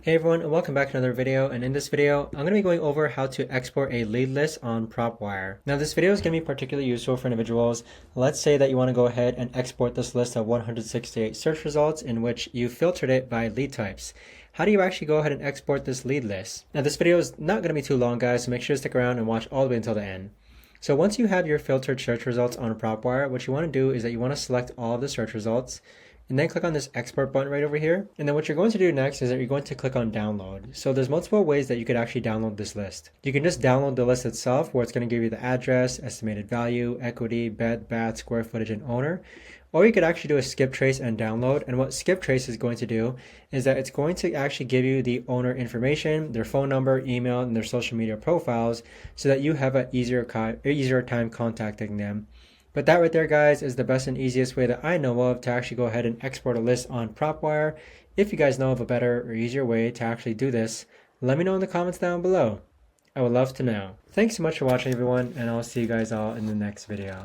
Hey everyone, and welcome back to another video. And in this video, I'm going to be going over how to export a lead list on Propwire. Now this video is going to be particularly useful for individuals. Let's say that you want to go ahead and export this list of 168 search results in which you filtered it by lead types. How do you actually go ahead and export this lead list? Now this video is not going to be too long, guys, so make sure to stick around and watch all the way until the end. So once you have your filtered search results on Propwire, what you want to do is that you want to select all of the search results and then click on this export button right over here. And then what you're going to do next is that you're going to click on download. So there's multiple ways that you could actually download this list. You can just download the list itself, where it's going to give you the address, estimated value, equity, bed, bath, square footage, and owner. Or you could actually do a skip trace and download. And what skip trace is going to do is that it's going to actually give you the owner information, their phone number, email, and their social media profiles, so that you have an easier time contacting them. But that right there, guys, is the best and easiest way that I know of to actually go ahead and export a list on Propwire. If you guys know of a better or easier way to actually do this, let me know in the comments down below. I would love to know. Thanks so much for watching, everyone, and I'll see you guys all in the next video.